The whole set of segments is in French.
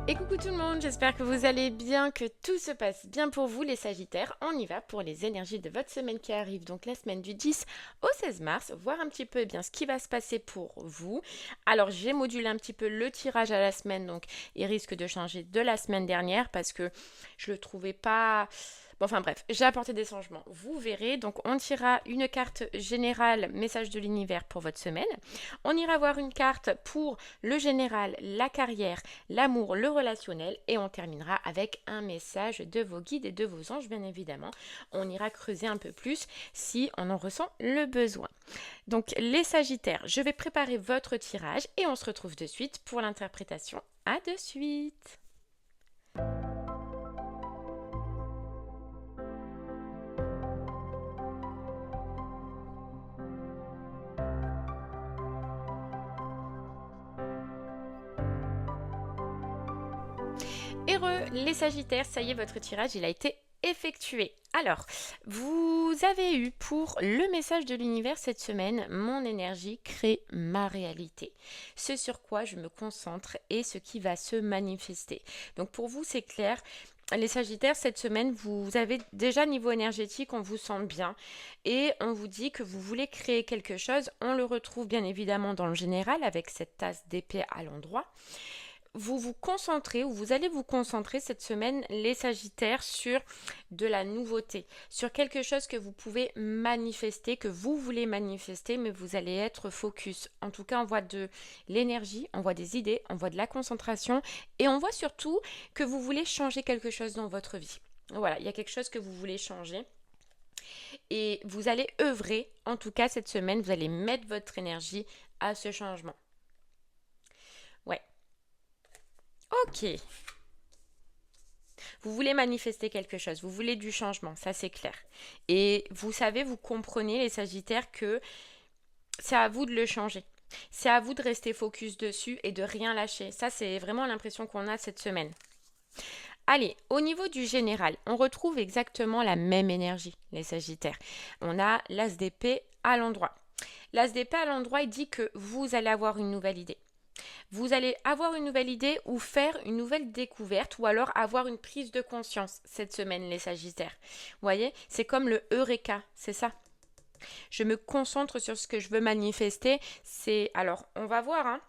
Et coucou tout le monde, j'espère que vous allez bien, que tout se passe bien pour vous les Sagittaires. On y va pour les énergies de votre semaine qui arrive, donc la semaine du 10 au 16 mars, voir un petit peu bien ce qui va se passer pour vous. Alors j'ai modulé un petit peu le tirage à la semaine, donc il risque de changer de la semaine dernière parce que je le trouvais pas... Bon, enfin bref, j'ai apporté des changements. Vous verrez, donc on tirera une carte générale, message de l'univers pour votre semaine. On ira voir une carte pour le général, la carrière, l'amour, le relationnel et on terminera avec un message de vos guides et de vos anges bien évidemment. On ira creuser un peu plus si on en ressent le besoin. Donc les Sagittaires, je vais préparer votre tirage et on se retrouve de suite pour l'interprétation. À de suite. Heureux les Sagittaires, ça y est, votre tirage, il a été effectué. Alors, vous avez eu pour le message de l'univers cette semaine, mon énergie crée ma réalité. Ce sur quoi je me concentre et ce qui va se manifester. Donc pour vous, c'est clair. Les Sagittaires, cette semaine, vous avez déjà niveau énergétique, on vous sent bien et on vous dit que vous voulez créer quelque chose. On le retrouve bien évidemment dans le général avec cette tasse d'épée à l'endroit. Vous vous concentrez ou vous allez vous concentrer cette semaine, les Sagittaires, sur de la nouveauté, sur quelque chose que vous pouvez manifester, que vous voulez manifester, mais vous allez être focus. En tout cas, on voit de l'énergie, on voit des idées, on voit de la concentration et on voit surtout que vous voulez changer quelque chose dans votre vie. Voilà, il y a quelque chose que vous voulez changer et vous allez œuvrer, en tout cas cette semaine, vous allez mettre votre énergie à ce changement. Ouais. Ok. Vous voulez manifester quelque chose, vous voulez du changement, ça c'est clair. Et vous savez, vous comprenez les Sagittaires que c'est à vous de le changer. C'est à vous de rester focus dessus et de rien lâcher. Ça c'est vraiment l'impression qu'on a cette semaine. Allez, au niveau du général, on retrouve exactement la même énergie, les Sagittaires. On a l'as d'épée à l'endroit. L'as d'épée à l'endroit, il dit que vous allez avoir une nouvelle idée. Vous allez avoir une nouvelle idée ou faire une nouvelle découverte ou alors avoir une prise de conscience cette semaine, les Sagittaires. Vous voyez, c'est comme le Eureka, c'est ça. Je me concentre sur ce que je veux manifester. C'est alors, on va voir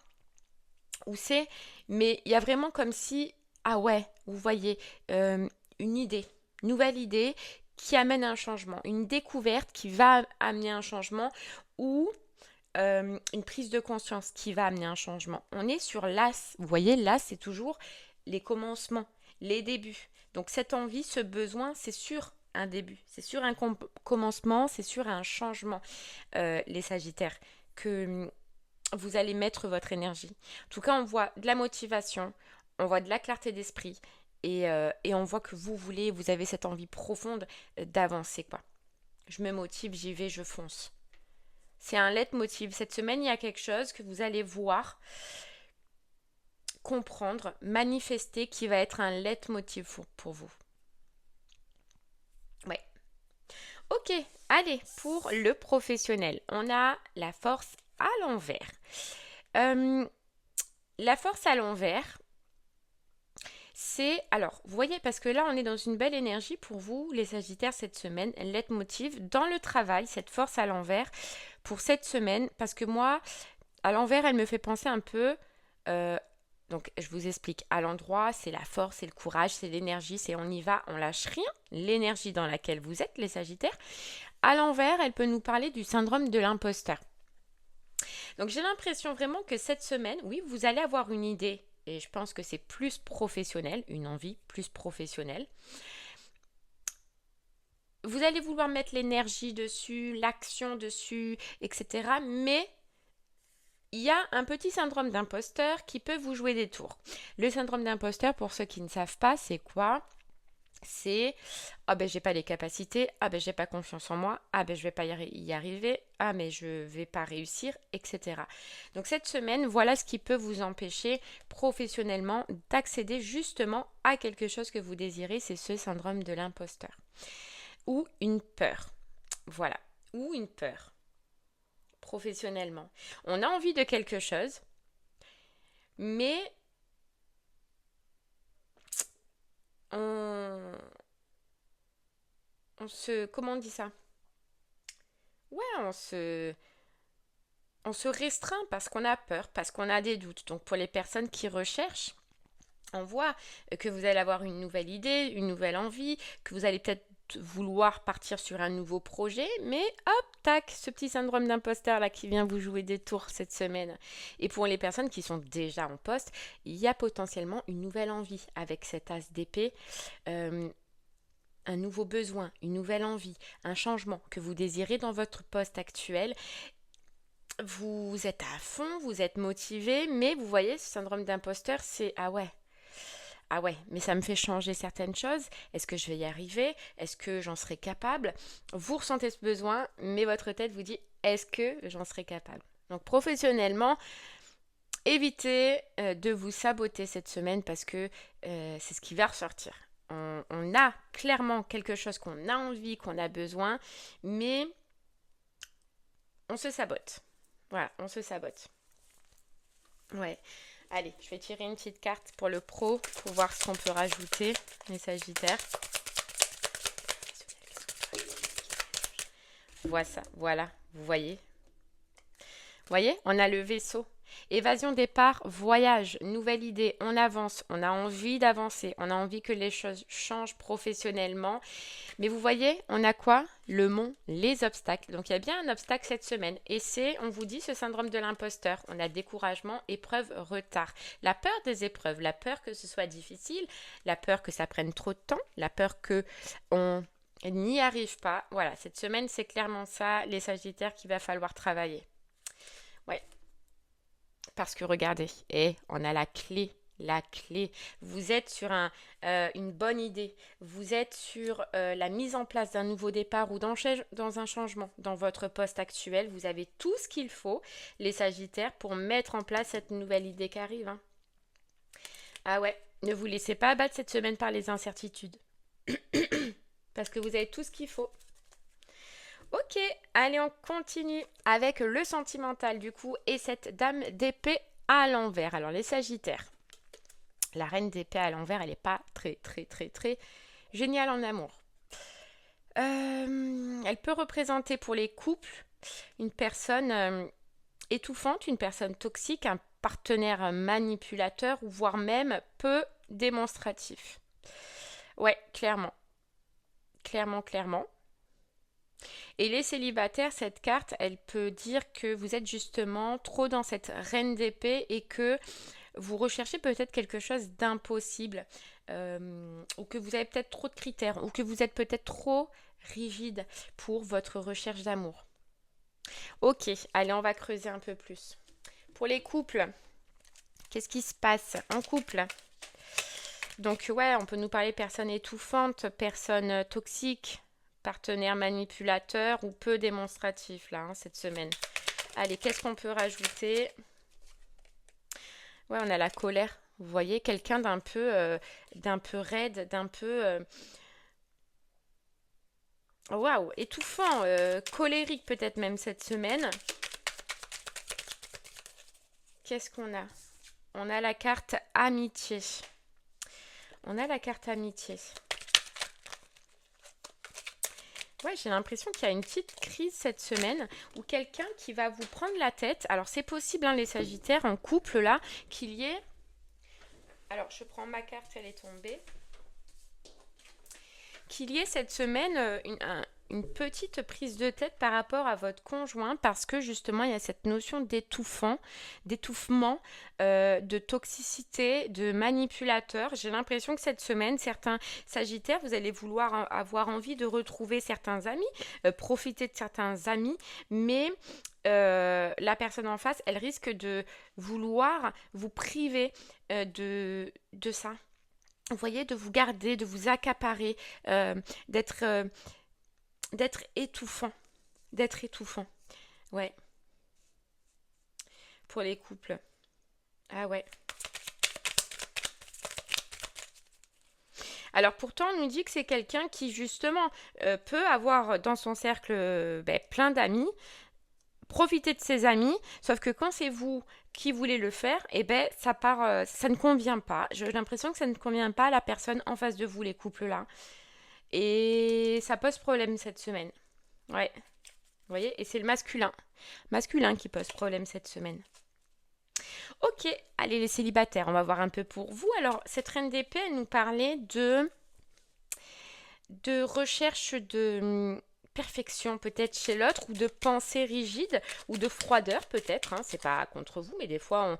où c'est, mais il y a vraiment comme si, ah ouais, vous voyez, une idée, nouvelle idée qui amène un changement, une découverte qui va amener un changement ou une prise de conscience qui va amener un changement. On est sur l'as. Vous voyez, l'as, c'est toujours les commencements, les débuts. Donc cette envie, ce besoin, c'est sur un début, c'est sur un commencement, c'est sur un changement, les Sagittaires, que vous allez mettre votre énergie. En tout cas, on voit de la motivation, on voit de la clarté d'esprit et on voit que vous avez cette envie profonde d'avancer, quoi. Je me motive, j'y vais, je fonce. C'est un leitmotiv. Cette semaine, il y a quelque chose que vous allez voir, comprendre, manifester qui va être un leitmotiv pour vous. Ouais. Ok, allez, pour le professionnel, on a la force à l'envers. La force à l'envers, c'est... Alors, vous voyez, parce que là, on est dans une belle énergie pour vous, les Sagittaires, cette semaine. Leitmotiv, dans le travail, cette force à l'envers, pour cette semaine, parce que moi, à l'envers, elle me fait penser un peu... donc, je vous explique. À l'endroit, c'est la force, c'est le courage, c'est l'énergie, c'est on y va, on lâche rien. L'énergie dans laquelle vous êtes, les Sagittaires. À l'envers, elle peut nous parler du syndrome de l'imposteur. Donc, j'ai l'impression vraiment que cette semaine, oui, vous allez avoir une idée. Et je pense que c'est plus professionnel, une envie plus professionnelle. Vous allez vouloir mettre l'énergie dessus, l'action dessus, etc. Mais il y a un petit syndrome d'imposteur qui peut vous jouer des tours. Le syndrome d'imposteur, pour ceux qui ne savent pas, c'est quoi? C'est ah ben j'ai pas les capacités, ah ben j'ai pas confiance en moi, ah ben je vais pas y arriver, ah mais je vais pas réussir, etc. Donc cette semaine, voilà ce qui peut vous empêcher professionnellement d'accéder justement à quelque chose que vous désirez, c'est ce syndrome de l'imposteur. Ou une peur. Voilà. Ou une peur. Professionnellement. On a envie de quelque chose, mais on, comment on dit ça? Ouais, on se restreint parce qu'on a peur, parce qu'on a des doutes. Donc pour les personnes qui recherchent, on voit que vous allez avoir une nouvelle idée, une nouvelle envie, que vous allez peut-être vouloir partir sur un nouveau projet, mais hop, tac, ce petit syndrome d'imposteur là qui vient vous jouer des tours cette semaine. Et pour les personnes qui sont déjà en poste, il y a potentiellement une nouvelle envie avec cet as d'épée. Euh, un nouveau besoin, une nouvelle envie, un changement que vous désirez dans votre poste actuel. Vous êtes à fond, vous êtes motivé, mais vous voyez, ce syndrome d'imposteur, c'est ah ouais, mais ça me fait changer certaines choses. Est-ce que je vais y arriver? Est-ce que j'en serai capable? Vous ressentez ce besoin, mais votre tête vous dit est-ce que j'en serai capable? Donc professionnellement, évitez de vous saboter cette semaine parce que c'est ce qui va ressortir. On a clairement quelque chose qu'on a envie, qu'on a besoin, mais on se sabote. Voilà, on se sabote. Ouais. Allez, je vais tirer une petite carte pour le pro pour voir ce qu'on peut rajouter, les Sagittaires. Voilà, vous voyez. Vous voyez, on a le vaisseau. Évasion départ, voyage, nouvelle idée, on avance, on a envie d'avancer, on a envie que les choses changent professionnellement. Mais vous voyez, on a quoi? Le mont, les obstacles. Donc il y a bien un obstacle cette semaine. Et c'est, on vous dit, ce syndrome de l'imposteur. On a découragement, épreuve, retard. La peur des épreuves, la peur que ce soit difficile, la peur que ça prenne trop de temps, la peur que on n'y arrive pas. Voilà, cette semaine, c'est clairement ça, les Sagittaires, qu'il va falloir travailler. Ouais, parce que regardez, on a la clé. La clé. Vous êtes sur une bonne idée. Vous êtes sur la mise en place d'un nouveau départ ou dans un changement dans votre poste actuel. Vous avez tout ce qu'il faut, les Sagittaires, pour mettre en place cette nouvelle idée qui arrive. Hein. Ah ouais, ne vous laissez pas abattre cette semaine par les incertitudes. Parce que vous avez tout ce qu'il faut. Ok, allez, on continue avec le sentimental du coup et cette dame d'épée à l'envers. Alors les Sagittaires, la reine d'épée à l'envers, elle n'est pas très géniale en amour. Elle peut représenter pour les couples une personne étouffante, une personne toxique, un partenaire manipulateur ou voire même peu démonstratif. Ouais, clairement. Clairement. Et les célibataires, cette carte, elle peut dire que vous êtes justement trop dans cette reine d'épée et que vous recherchez peut-être quelque chose d'impossible ou que vous avez peut-être trop de critères ou que vous êtes peut-être trop rigide pour votre recherche d'amour. Ok, allez, on va creuser un peu plus. Pour les couples, qu'est-ce qui se passe en couple? Donc ouais, on peut nous parler de personnes étouffantes, personnes toxiques, partenaire manipulateur ou peu démonstratif là cette semaine. Allez, qu'est-ce qu'on peut rajouter? Ouais, on a la colère. Vous voyez, quelqu'un d'un peu raide, d'un peu waouh, étouffant, colérique peut-être même cette semaine. Qu'est-ce qu'on a? On a la carte amitié. Ouais, j'ai l'impression qu'il y a une petite crise cette semaine ou quelqu'un qui va vous prendre la tête. Alors c'est possible, hein, les Sagittaires, en couple là, qu'il y ait... Alors je prends ma carte, elle est tombée. Qu'il y ait cette semaine une petite prise de tête par rapport à votre conjoint parce que justement il y a cette notion d'étouffement, de toxicité, de manipulateur. J'ai l'impression que cette semaine, certains Sagittaires, vous allez vouloir avoir envie de retrouver certains amis, profiter de certains amis, mais la personne en face, elle risque de vouloir vous priver de ça. Vous voyez, de vous garder, de vous accaparer, d'être étouffant. D'être étouffant. Ouais. Pour les couples. Ah ouais. Alors pourtant, on nous dit que c'est quelqu'un qui justement peut avoir dans son cercle plein d'amis, profiter de ses amis, sauf que quand c'est vous qui voulez le faire, eh ben ça part, ça ne convient pas. J'ai l'impression que ça ne convient pas à la personne en face de vous, les couples là. Et ça pose problème cette semaine. Ouais, vous voyez, et c'est le masculin qui pose problème cette semaine. Ok, allez les célibataires, on va voir un peu pour vous. Alors cette reine d'épée, elle nous parlait de recherche de perfection peut-être chez l'autre ou de pensée rigide ou de froideur peut-être, hein. C'est pas contre vous, mais des fois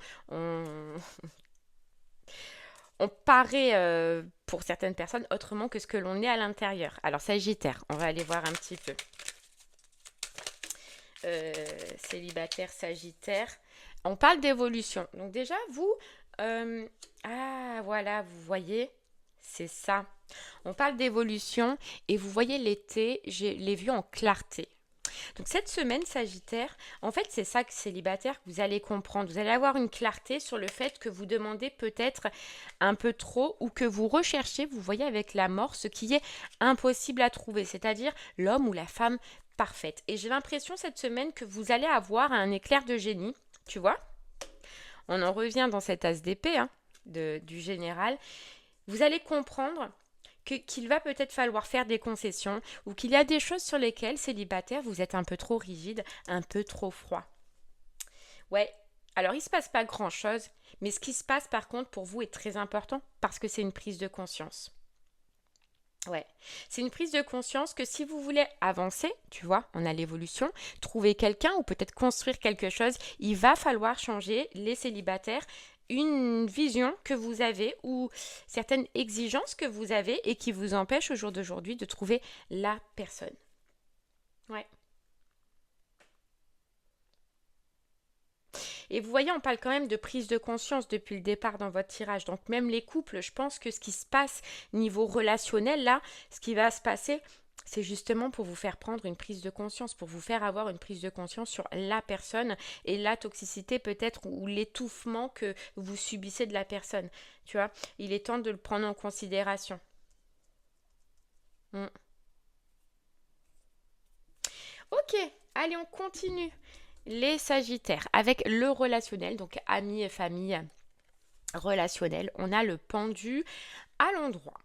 on paraît pour certaines personnes autrement que ce que l'on est à l'intérieur. Alors Sagittaire, on va aller voir un petit peu. Célibataire, Sagittaire. On parle d'évolution. Donc déjà, vous... ah, voilà, vous voyez, c'est ça. On parle d'évolution et vous voyez l'été, je l'ai vu en clarté. Donc cette semaine, Sagittaire, en fait, c'est ça que célibataire, que vous allez comprendre. Vous allez avoir une clarté sur le fait que vous demandez peut-être un peu trop ou que vous recherchez, vous voyez avec la mort, ce qui est impossible à trouver, c'est-à-dire l'homme ou la femme parfaite. Et j'ai l'impression cette semaine que vous allez avoir un éclair de génie, tu vois. On en revient dans cet as d'épée hein, du général. Vous allez comprendre qu'il va peut-être falloir faire des concessions ou qu'il y a des choses sur lesquelles, célibataire, vous êtes un peu trop rigide, un peu trop froid. Ouais, alors il ne se passe pas grand-chose, mais ce qui se passe par contre pour vous est très important parce que c'est une prise de conscience. Ouais, c'est une prise de conscience que si vous voulez avancer, tu vois, on a l'évolution, trouver quelqu'un ou peut-être construire quelque chose, il va falloir changer les célibataires une vision que vous avez ou certaines exigences que vous avez et qui vous empêchent au jour d'aujourd'hui de trouver la personne. Ouais. Et vous voyez, on parle quand même de prise de conscience depuis le départ dans votre tirage. Donc même les couples, je pense que ce qui se passe niveau relationnel, là, ce qui va se passer, c'est justement pour vous faire prendre une prise de conscience, pour vous faire avoir une prise de conscience sur la personne et la toxicité peut-être ou l'étouffement que vous subissez de la personne. Tu vois, il est temps de le prendre en considération. Mm. Ok, allez, on continue. Les Sagittaires, avec le relationnel, donc amis et famille relationnel, on a le pendu à l'endroit.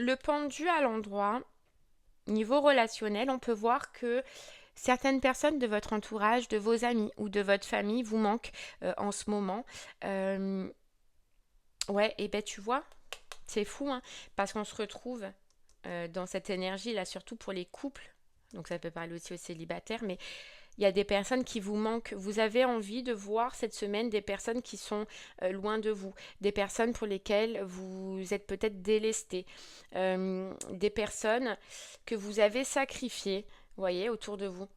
Le pendu à l'endroit, niveau relationnel, on peut voir que certaines personnes de votre entourage, de vos amis ou de votre famille vous manquent en ce moment. Ouais, et ben tu vois, c'est fou, hein, parce qu'on se retrouve dans cette énergie-là, surtout pour les couples. Donc ça peut parler aussi aux célibataires, mais il y a des personnes qui vous manquent. Vous avez envie de voir cette semaine des personnes qui sont loin de vous, des personnes pour lesquelles vous êtes peut-être délesté, des personnes que vous avez sacrifiées, vous voyez, autour de vous.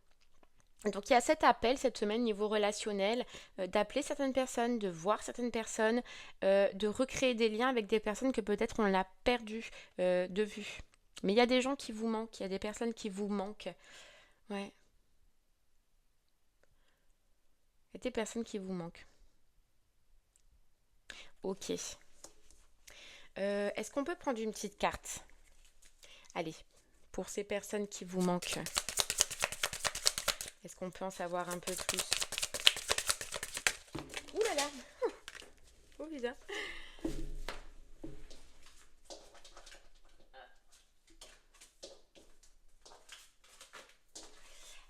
Donc il y a cet appel cette semaine niveau relationnel, d'appeler certaines personnes, de voir certaines personnes, de recréer des liens avec des personnes que peut-être on l'a perdu de vue. Mais il y a des gens qui vous manquent, il y a des personnes qui vous manquent. Ouais. Il y a des personnes qui vous manquent. Ok. Est-ce qu'on peut prendre une petite carte? Allez, pour ces personnes qui vous manquent, est-ce qu'on peut en savoir un peu plus? Ouh là là. Oh bizarre.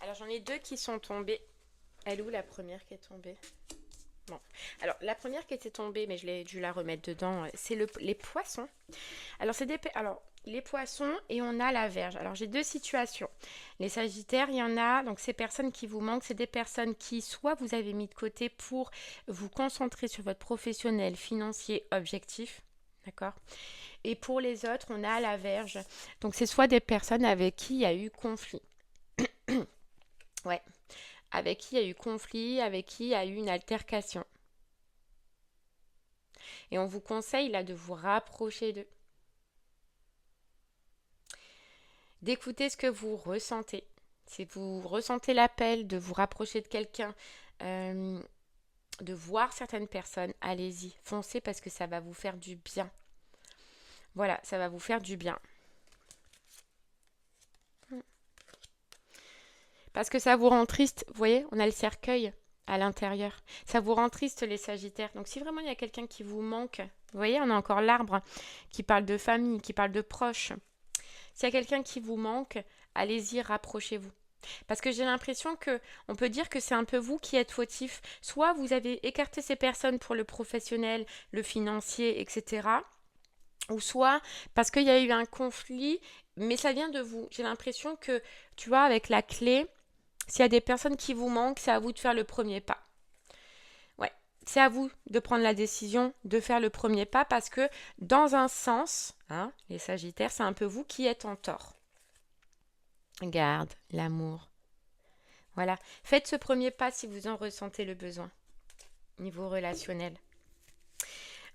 Alors j'en ai deux qui sont tombées. Elle est où la première qui est tombée? Bon. Alors la première qui était tombée, mais je l'ai dû la remettre dedans, c'est les poissons. Alors les poissons et on a la Vierge. Alors j'ai deux situations. Les Sagittaires, il y en a, donc ces personnes qui vous manquent, c'est des personnes qui soit vous avez mis de côté pour vous concentrer sur votre professionnel, financier, objectif. D'accord. Et pour les autres, on a la Vierge. Donc c'est soit des personnes avec qui il y a eu conflit. Ouais. Avec qui il y a eu conflit, avec qui il y a eu une altercation. Et on vous conseille là de vous rapprocher d'eux. D'écouter ce que vous ressentez. Si vous ressentez l'appel de vous rapprocher de quelqu'un, de voir certaines personnes, allez-y, foncez parce que ça va vous faire du bien. Voilà, ça va vous faire du bien. Parce que ça vous rend triste. Vous voyez, on a le cercueil à l'intérieur. Ça vous rend triste les Sagittaires. Donc si vraiment il y a quelqu'un qui vous manque, vous voyez, on a encore l'arbre qui parle de famille, qui parle de proches. S'il y a quelqu'un qui vous manque, allez-y, rapprochez-vous. Parce que j'ai l'impression que on peut dire que c'est un peu vous qui êtes fautif. Soit vous avez écarté ces personnes pour le professionnel, le financier, etc. Ou soit parce qu'il y a eu un conflit, mais ça vient de vous. J'ai l'impression que, tu vois, avec la clé, s'il y a des personnes qui vous manquent, c'est à vous de faire le premier pas. Ouais, c'est à vous de prendre la décision de faire le premier pas parce que dans un sens, hein, les Sagittaires, c'est un peu vous qui êtes en tort. Garde, l'amour. Voilà, faites ce premier pas si vous en ressentez le besoin, niveau relationnel.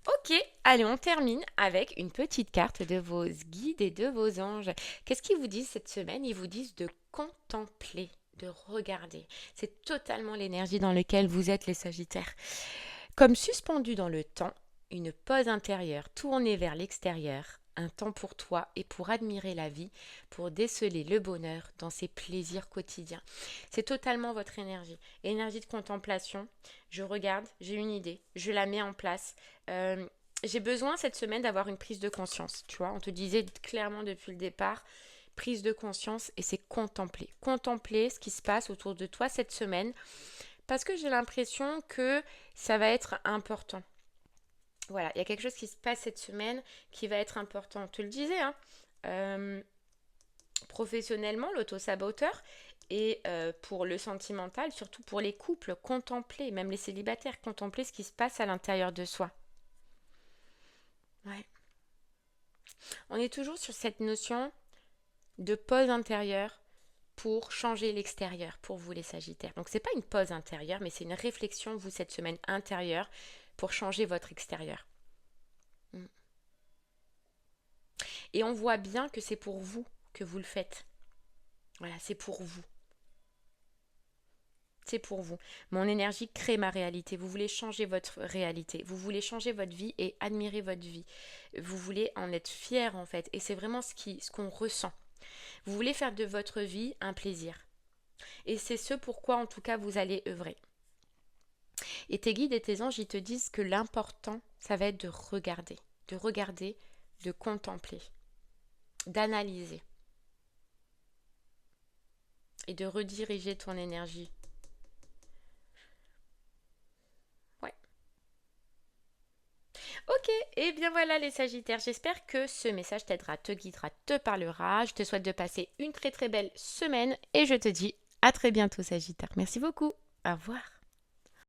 Ok, allez, on termine avec une petite carte de vos guides et de vos anges. Qu'est-ce qu'ils vous disent cette semaine? Ils vous disent de contempler, de regarder. C'est totalement l'énergie dans laquelle vous êtes les Sagittaires. Comme suspendu dans le temps, une pause intérieure tournée vers l'extérieur, un temps pour toi et pour admirer la vie, pour déceler le bonheur dans ses plaisirs quotidiens. C'est totalement votre énergie. Énergie de contemplation. Je regarde, j'ai une idée, je la mets en place. J'ai besoin cette semaine d'avoir une prise de conscience. Tu vois, on te disait clairement depuis le départ, prise de conscience et c'est contempler. Contempler ce qui se passe autour de toi cette semaine parce que j'ai l'impression que ça va être important. Voilà, il y a quelque chose qui se passe cette semaine qui va être important. On te le disais, hein, professionnellement, l'auto-saboteur et pour le sentimental, surtout pour les couples, contempler, même les célibataires, contempler ce qui se passe à l'intérieur de soi. Ouais. On est toujours sur cette notion de pause intérieure pour changer l'extérieur pour vous les Sagittaires. Donc c'est pas une pause intérieure, mais c'est une réflexion, vous, cette semaine intérieure, pour changer votre extérieur. Et on voit bien que c'est pour vous que vous le faites. Voilà, c'est pour vous. C'est pour vous. Mon énergie crée ma réalité. Vous voulez changer votre réalité. Vous voulez changer votre vie et admirer votre vie. Vous voulez en être fier en fait. Et c'est vraiment ce qu'on ressent. Vous voulez faire de votre vie un plaisir. Et c'est ce pourquoi en tout cas vous allez œuvrer. Et tes guides et tes anges, ils te disent que l'important, ça va être de regarder, de contempler, d'analyser et de rediriger ton énergie. Ouais. Ok, et bien voilà les Sagittaires, j'espère que ce message t'aidera, te guidera, te parlera. Je te souhaite de passer une très très belle semaine et je te dis à très bientôt Sagittaire. Merci beaucoup, au revoir.